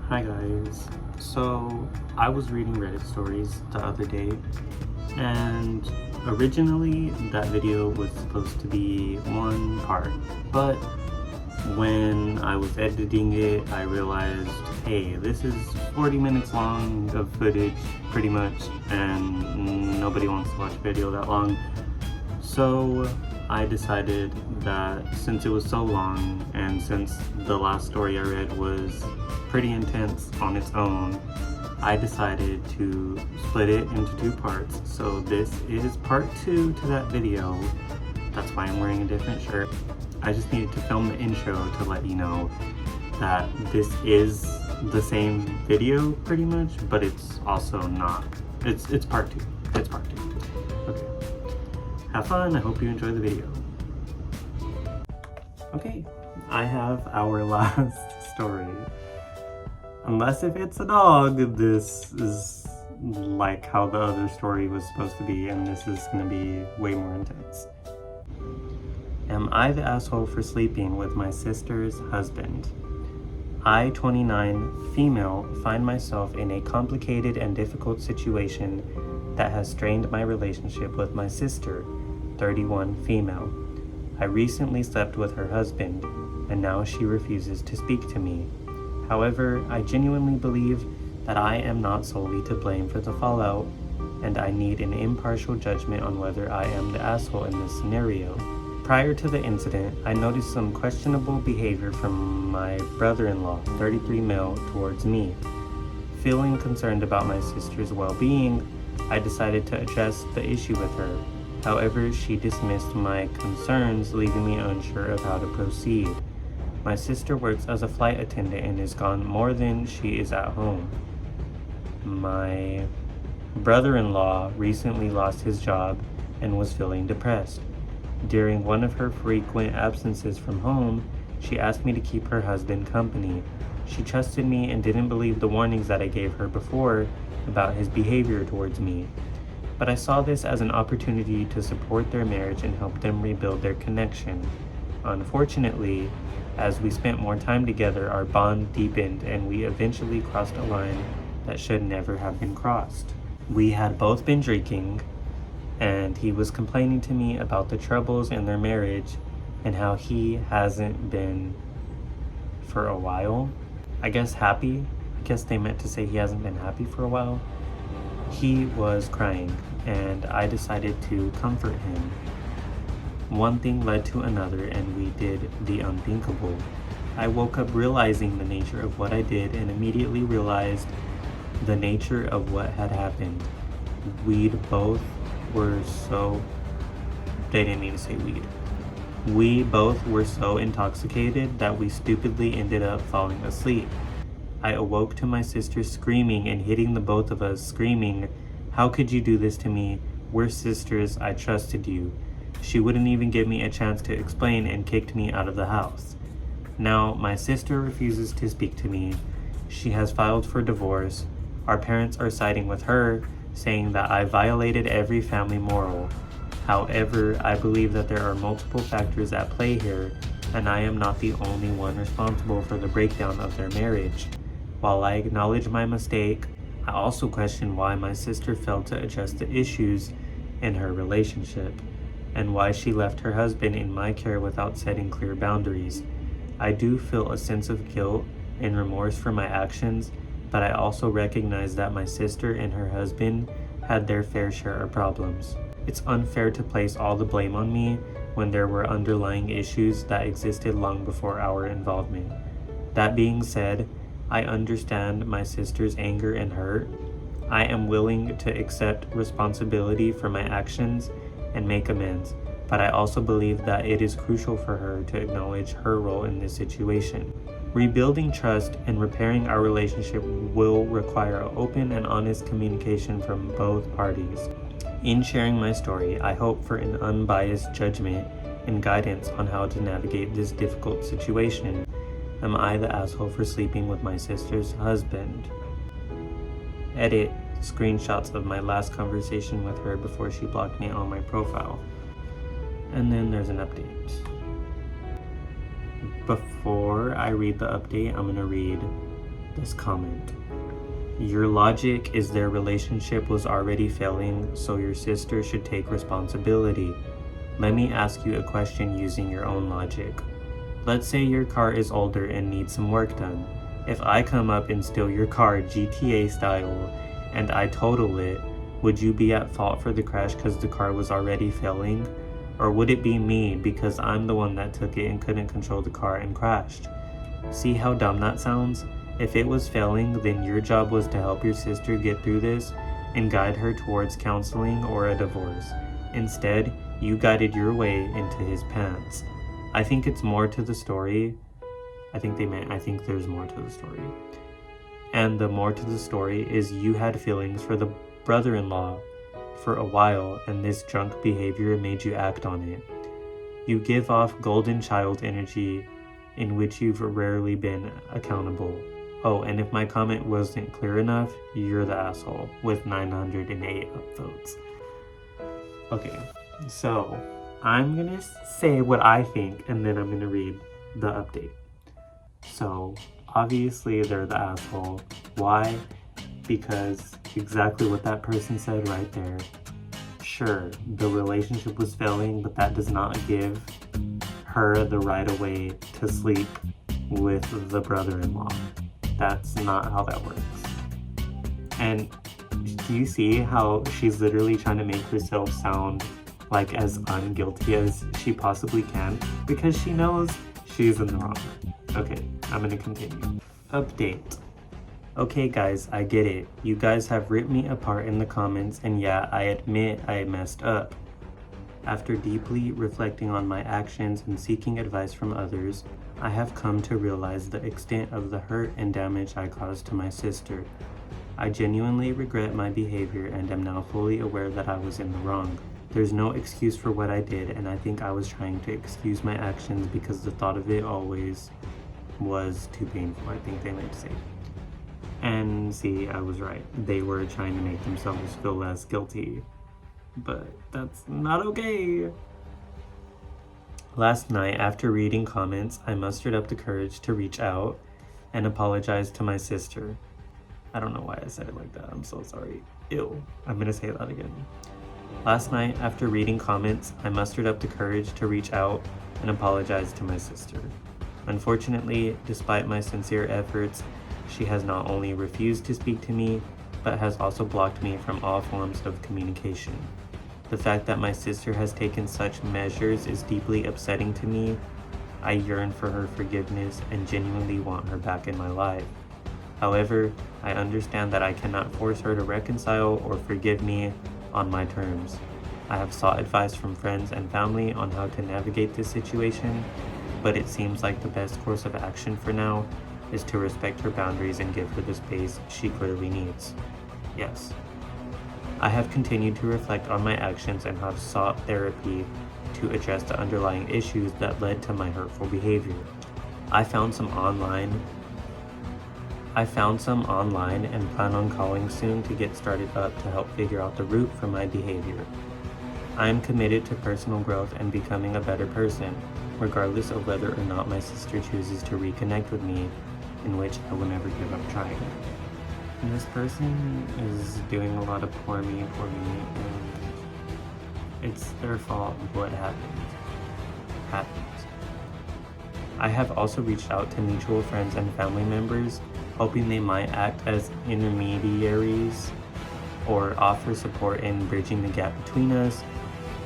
Hi guys. So I was reading Reddit stories the other day, and originally that video was supposed to be one part, but when I was editing it I realized, hey, this is 40 minutes long of footage pretty much, and nobody wants to watch a video that long. So I decided that since it was so long, and since the last story I read was pretty intense on its own, I decided to split it into two parts. So this is part 2 to that video. That's why I'm wearing a different shirt. I just needed to film the intro to let you know that this is the same video pretty much, but it's also not. It's part 2. It's part 2. Okay. Have fun. I hope you enjoy the video. Okay, I have our last story. Unless if it's a dog, this is like how the other story was supposed to be, and this is going to be way more intense. Am I the asshole for sleeping with my sister's husband? I, 29, female, find myself in a complicated and difficult situation that has strained my relationship with my sister, 31, female. I recently slept with her husband, and now she refuses to speak to me. However, I genuinely believe that I am not solely to blame for the fallout, and I need an impartial judgment on whether I am the asshole in this scenario. Prior to the incident, I noticed some questionable behavior from my brother-in-law, 33 male, towards me. Feeling concerned about my sister's well-being, I decided to address the issue with her. However, she dismissed my concerns, leaving me unsure of how to proceed. My sister works as a flight attendant and is gone more than she is at home. My brother-in-law recently lost his job and was feeling depressed. During one of her frequent absences from home, she asked me to keep her husband company. She trusted me and didn't believe the warnings that I gave her before about his behavior towards me. But I saw this as an opportunity to support their marriage and help them rebuild their connection. Unfortunately, as we spent more time together, our bond deepened and we eventually crossed a line that should never have been crossed. We had both been drinking, and he was complaining to me about the troubles in their marriage and how he hasn't been for a while. I guess happy. I guess they meant to say he hasn't been happy for a while. He was crying, and I decided to comfort him. One thing led to another, and we did the unthinkable. I woke up realizing the nature of what I did and immediately realized the nature of what had happened. They didn't mean to say weed. We both were so intoxicated that we stupidly ended up falling asleep. I awoke to my sister screaming and hitting the both of us, screaming, "How could you do this to me? We're sisters, I trusted you." She wouldn't even give me a chance to explain and kicked me out of the house. Now, my sister refuses to speak to me. She has filed for divorce. Our parents are siding with her, saying that I violated every family moral. However, I believe that there are multiple factors at play here, and I am not the only one responsible for the breakdown of their marriage. While I acknowledge my mistake, I also question why my sister failed to address the issues in her relationship, and why she left her husband in my care without setting clear boundaries. I do feel a sense of guilt and remorse for my actions, but I also recognize that my sister and her husband had their fair share of problems. It's unfair to place all the blame on me when there were underlying issues that existed long before our involvement. That being said, I understand my sister's anger and hurt. I am willing to accept responsibility for my actions and make amends, but I also believe that it is crucial for her to acknowledge her role in this situation. Rebuilding trust and repairing our relationship will require open and honest communication from both parties. In sharing my story, I hope for an unbiased judgment and guidance on how to navigate this difficult situation. Am I the asshole for sleeping with my sister's husband? Edit screenshots of my last conversation with her before she blocked me on my profile. And then there's an update. Before I read the update, I'm going to read this comment. Your logic is their relationship was already failing, so your sister should take responsibility. Let me ask you a question using your own logic. Let's say your car is older and needs some work done. If I come up and steal your car GTA style and I total it, would you be at fault for the crash because the car was already failing? Or would it be me because I'm the one that took it and couldn't control the car and crashed? See how dumb that sounds? If it was failing, then your job was to help your sister get through this and guide her towards counseling or a divorce. Instead, you guided your way into his pants. I think it's more to the story. I think there's more to the story. And the more to the story is you had feelings for the brother-in-law for a while, and this drunk behavior made you act on it. You give off golden child energy in which you've rarely been accountable. Oh, and if my comment wasn't clear enough, you're the asshole with 908 upvotes. Okay, so I'm gonna say what I think and then I'm gonna read the update. So, obviously they're the asshole. Why? Because exactly what that person said right there. Sure, the relationship was failing, but that does not give her the right of way to sleep with the brother-in-law. That's not how that works. And do you see how she's literally trying to make herself sound like as unguilty as she possibly can? Because she knows she's in the wrong. Okay, I'm gonna continue. Update. Okay guys, I get it. You guys have ripped me apart in the comments, and yeah, I admit I messed up. After deeply reflecting on my actions and seeking advice from others, I have come to realize the extent of the hurt and damage I caused to my sister. I genuinely regret my behavior and am now fully aware that I was in the wrong. There's no excuse for what I did, and I think I was trying to excuse my actions because the thought of it always was too painful, I think they meant to say. And see, I was right. They were trying to make themselves feel less guilty. But that's not okay. Last night, after reading comments, I mustered up the courage to reach out and apologize to my sister. I don't know why I said it like that. I'm so sorry. Ew. I'm gonna say that again. Last night, after reading comments, I mustered up the courage to reach out and apologize to my sister. Unfortunately, despite my sincere efforts, she has not only refused to speak to me, but has also blocked me from all forms of communication. The fact that my sister has taken such measures is deeply upsetting to me. I yearn for her forgiveness and genuinely want her back in my life. However, I understand that I cannot force her to reconcile or forgive me on my terms. I have sought advice from friends and family on how to navigate this situation, but it seems like the best course of action for now is to respect her boundaries and give her the space she clearly needs. Yes. I have continued to reflect on my actions and have sought therapy to address the underlying issues that led to my hurtful behavior. I found some online and plan on calling soon to get started up to help figure out the root for my behavior. I am committed to personal growth and becoming a better person, regardless of whether or not my sister chooses to reconnect with me, in which I will never give up trying. And this person is doing a lot of poor me, and it's their fault what happens. I have also reached out to mutual friends and family members, hoping they might act as intermediaries or offer support in bridging the gap between us.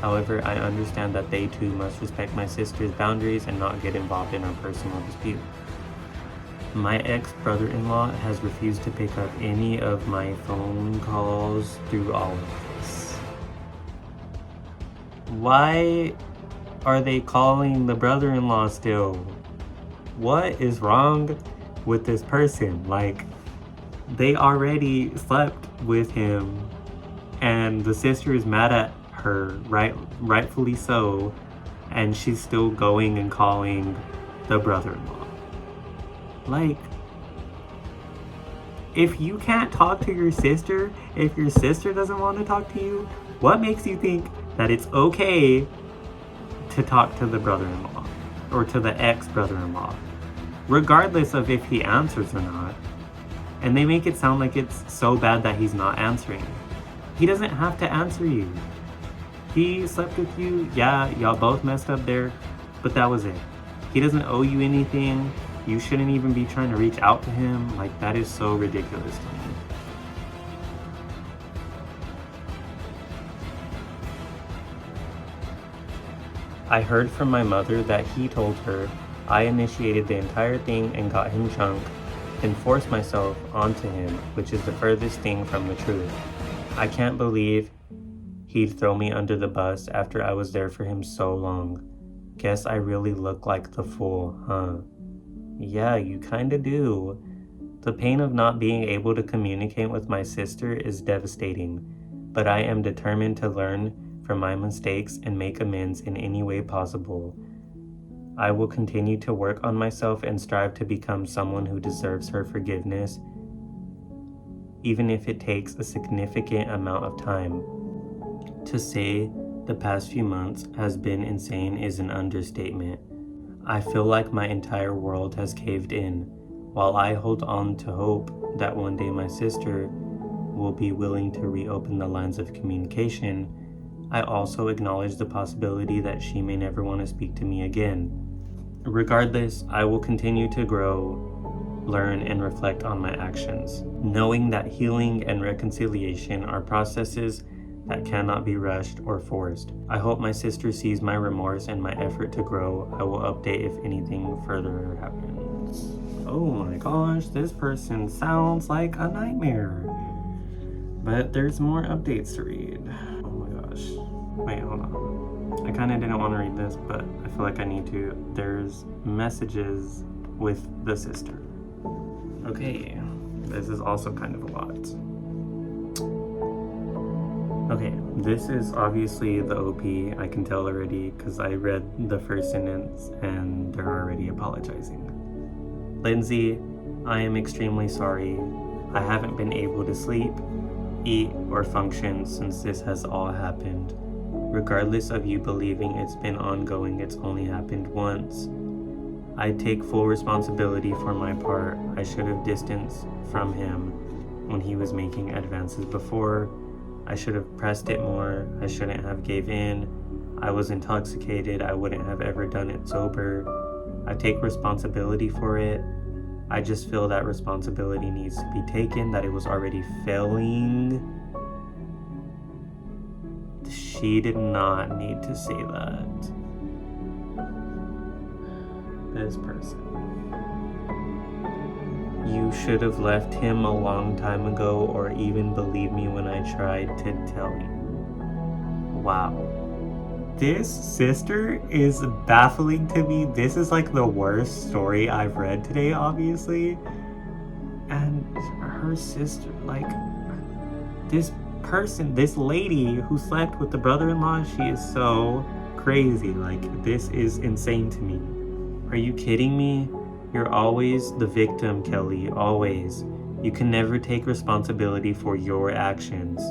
However, I understand that they too must respect my sister's boundaries and not get involved in our personal dispute. My ex-brother-in-law has refused to pick up any of my phone calls through all of this. Why are they calling the brother-in-law still? What is wrong with this person? Like, they already slept with him and the sister is mad at her, rightfully so, and she's still going and calling the brother-in-law. Like, if you can't talk to your sister, if your sister doesn't want to talk to you, what makes you think that it's okay to talk to the brother-in-law or to the ex-brother-in-law? Regardless of if he answers or not, And they make it sound like it's so bad that he's not answering. He doesn't have to answer you. He slept with you, yeah, y'all both messed up there, but that was it. He doesn't owe you anything. You shouldn't even be trying to reach out to him. Like, that is so ridiculous to me. I heard from my mother that he told her I initiated the entire thing and got him chunked, and forced myself onto him, which is the furthest thing from the truth. I can't believe he'd throw me under the bus after I was there for him so long. Guess I really look like the fool, huh? Yeah, you kinda do. The pain of not being able to communicate with my sister is devastating, but I am determined to learn from my mistakes and make amends in any way possible. I will continue to work on myself and strive to become someone who deserves her forgiveness, even if it takes a significant amount of time. To say the past few months has been insane is an understatement. I feel like my entire world has caved in. While I hold on to hope that one day my sister will be willing to reopen the lines of communication, I also acknowledge the possibility that she may never want to speak to me again. Regardless, I will continue to grow, learn, and reflect on my actions, knowing that healing and reconciliation are processes that cannot be rushed or forced. I hope my sister sees my remorse and my effort to grow. I will update if anything further happens. Oh my gosh, this person sounds like a nightmare. But there's more updates to read. Oh my gosh. Wait, hold on. I kind of didn't want to read this, but I feel like I need to. There's messages with the sister. Okay, this is also kind of a lot. Okay, this is obviously the OP. I can tell already because I read the first sentence and they're already apologizing. Lindsay, I am extremely sorry. I haven't been able to sleep, eat, or function since this has all happened. Regardless of you believing it's been ongoing, it's only happened once. I take full responsibility for my part. I should have distanced from him when he was making advances before. I should have pressed it more. I shouldn't have gave in. I was intoxicated. I wouldn't have ever done it sober. I take responsibility for it. I just feel that responsibility needs to be taken, that it was already failing. She did not need to say that. This person. You should have left him a long time ago, or even believe me when I tried to tell you. Wow. This sister is baffling to me. This is like the worst story I've read today, obviously. And her sister, like, this person, this lady who slept with the brother-in-law, she is so crazy. Like, this is insane to me. Are you kidding me? You're always the victim, Kelly, always. You can never take responsibility for your actions.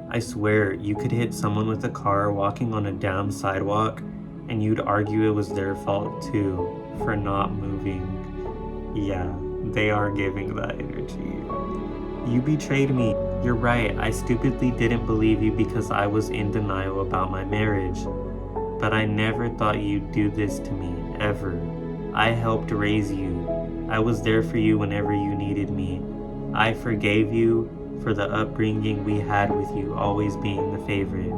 I swear, you could hit someone with a car walking on a damn sidewalk and you'd argue it was their fault too for not moving. Yeah, they are giving that energy. You betrayed me. You're right, I stupidly didn't believe you because I was in denial about my marriage. But I never thought you'd do this to me, ever. I helped raise you. I was there for you whenever you needed me. I forgave you for the upbringing we had with you always being the favorite.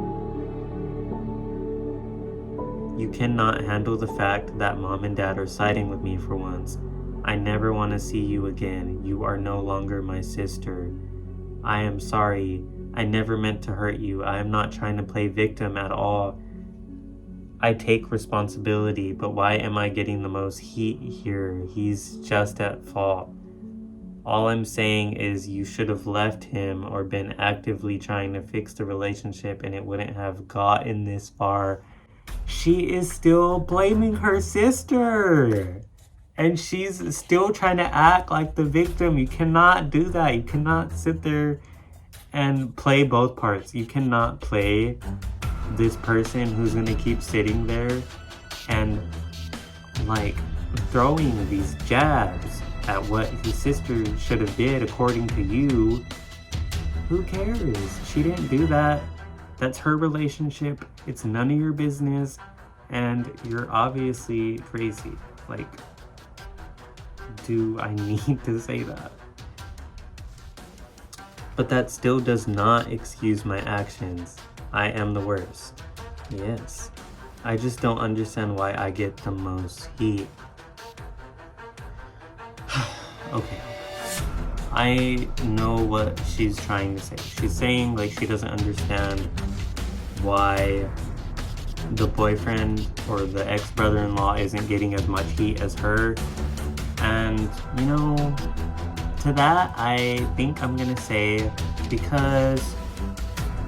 You cannot handle the fact that mom and dad are siding with me for once. I never want to see you again. You are no longer my sister. I am sorry. I never meant to hurt you. I am not trying to play victim at all. I take responsibility, but why am I getting the most heat here? He's just at fault. All I'm saying is you should have left him or been actively trying to fix the relationship and it wouldn't have gotten this far. She is still blaming her sister. And she's still trying to act like the victim. You cannot do that. You cannot sit there and play both parts. You cannot play this person who's gonna keep sitting there and like throwing these jabs at what his sister should have did according to you, who cares? She didn't do that. That's her relationship. It's none of your business. And you're obviously crazy. Like, do I need to say that? But that still does not excuse my actions. I am the worst. Yes. I just don't understand why I get the most heat. Okay. I know what she's trying to say. She's saying like she doesn't understand why the boyfriend or the ex-brother-in-law isn't getting as much heat as her. And, you know, to that, I think I'm gonna say because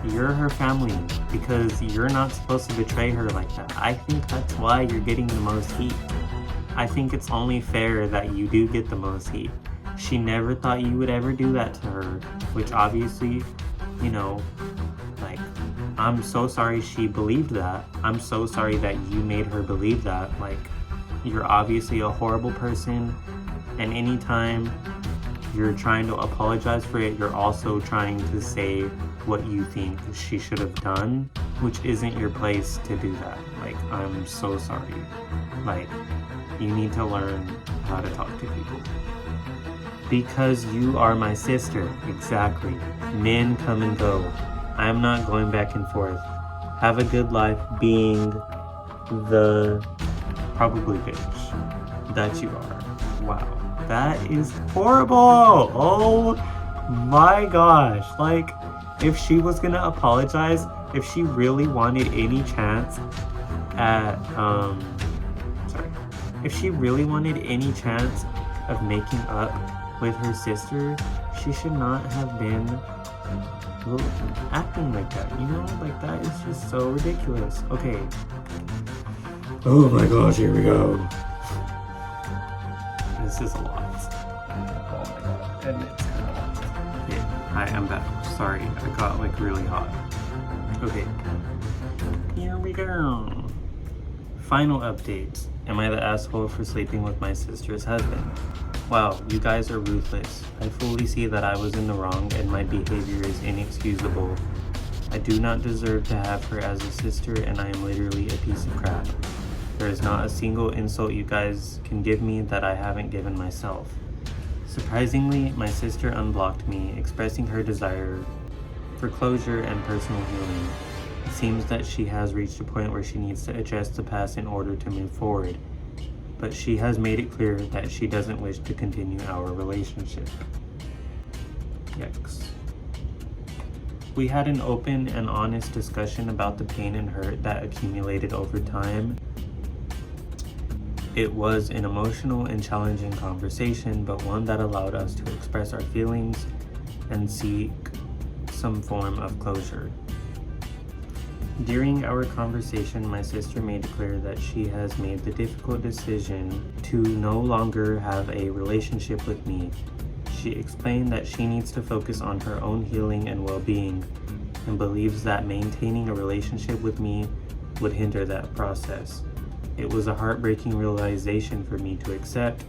you're her family, because you're not supposed to betray her like that. I think that's why you're getting the most heat. I think it's only fair that you do get the most heat. She never thought you would ever do that to her, which obviously, you know, like, I'm so sorry she believed that. I'm so sorry that you made her believe that. Like, you're obviously a horrible person, and anytime you're trying to apologize for it, you're also trying to say what you think she should have done, which isn't your place to do that. Like, I'm so sorry. Like, you need to learn how to talk to people. Because you are my sister. Exactly. Men come and go. I'm not going back and forth. Have a good life being the probably bitch that you are. Wow. That is horrible. Oh my gosh. Like, if she was gonna apologize, if she really wanted any chance at, if she really wanted any chance of making up with her sister, she should not have been acting like that, you know? Like, that is just so ridiculous. Okay. Oh my gosh, here we go. This is a lot. Oh my god. And it's kind of hot. Okay, I am back. Sorry, I got like really hot. Okay. Here we go. Final update. Am I the asshole for sleeping with my sister's husband? Wow, you guys are ruthless. I fully see that I was in the wrong and my behavior is inexcusable. I do not deserve to have her as a sister and I am literally a piece of crap. There is not a single insult you guys can give me that I haven't given myself. Surprisingly, my sister unblocked me, expressing her desire for closure and personal healing. It seems that she has reached a point where she needs to adjust the past in order to move forward. But she has made it clear that she doesn't wish to continue our relationship. Yikes. We had an open and honest discussion about the pain and hurt that accumulated over time. It was an emotional and challenging conversation, but one that allowed us to express our feelings and seek some form of closure. During our conversation, my sister made it clear that she has made the difficult decision to no longer have a relationship with me. She explained that she needs to focus on her own healing and well-being and believes that maintaining a relationship with me would hinder that process. It was a heartbreaking realization for me to accept,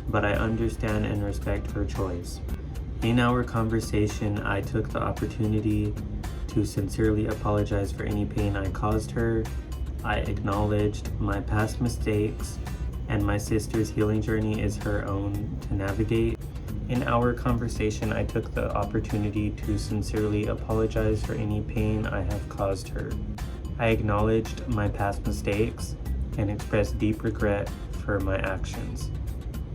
but I understand and respect her choice. In our conversation, I took the opportunity to sincerely apologize for any pain I caused her. I acknowledged my past mistakes, and my sister's healing journey is her own to navigate. In our conversation, I took the opportunity to sincerely apologize for any pain I have caused her. I acknowledged my past mistakes and expressed deep regret for my actions.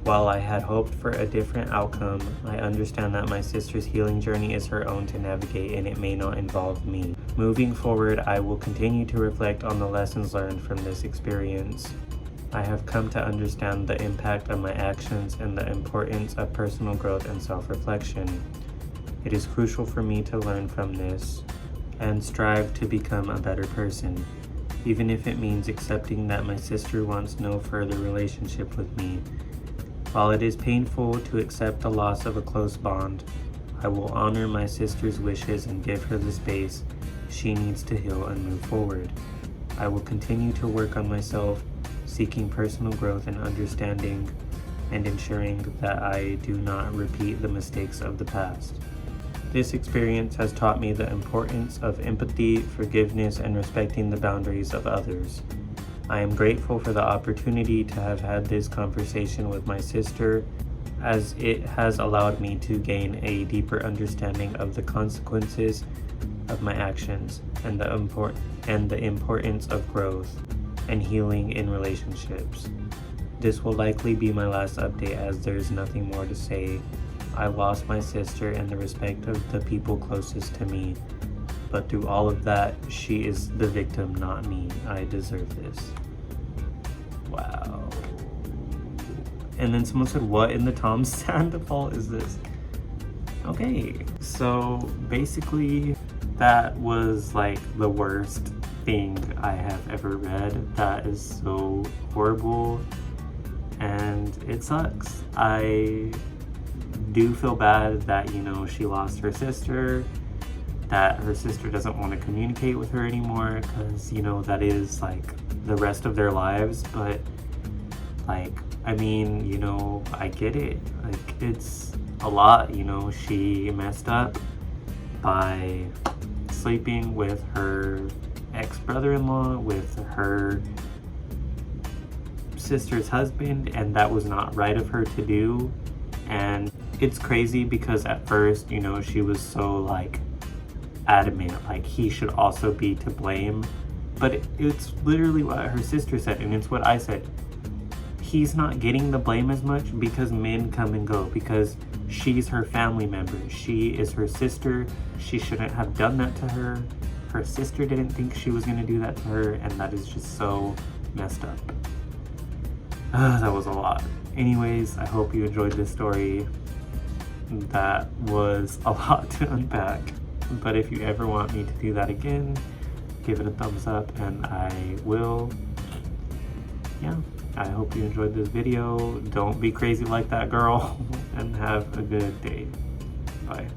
While I had hoped for a different outcome, I understand that my sister's healing journey is her own to navigate and it may not involve me. Moving forward, I will continue to reflect on the lessons learned from this experience. I have come to understand the impact of my actions and the importance of personal growth and self-reflection. It is crucial for me to learn from this and strive to become a better person, even if it means accepting that my sister wants no further relationship with me. While it is painful to accept the loss of a close bond, I will honor my sister's wishes and give her the space she needs to heal and move forward. I will continue to work on myself, seeking personal growth and understanding and ensuring that I do not repeat the mistakes of the past. This experience has taught me the importance of empathy, forgiveness, and respecting the boundaries of others. I am grateful for the opportunity to have had this conversation with my sister, as it has allowed me to gain a deeper understanding of the consequences of my actions and the importance of growth and healing in relationships. This will likely be my last update, as there is nothing more to say. I lost my sister and the respect of the people closest to me, but through all of that, she is the victim, not me. I deserve this. Wow. And then someone said, what in the Tom Sandoval is this? Okay, so basically that was like the worst thing I have ever read. That is so horrible and it sucks. I do feel bad that, you know, she lost her sister, that her sister doesn't want to communicate with her anymore, because, you know, that is like the rest of their lives. But like, I mean, you know, I get it. Like, it's a lot, you know. She messed up by sleeping with her ex-brother-in-law, with her sister's husband, and that was not right of her to do. And it's crazy because at first, you know, she was so like adamant, like he should also be to blame. But it's literally what her sister said, and it's what I said. He's not getting the blame as much because men come and go, because she's her family member. She is her sister. She shouldn't have done that to her. Her sister didn't think she was going to do that to her, and that is just so messed up. That was a lot. Anyways, I hope you enjoyed this story. That was a lot to unpack, but if you ever want me to do that again, give it a thumbs up and I will. Yeah, I hope you enjoyed this video. Don't be crazy like that girl and have a good day. Bye.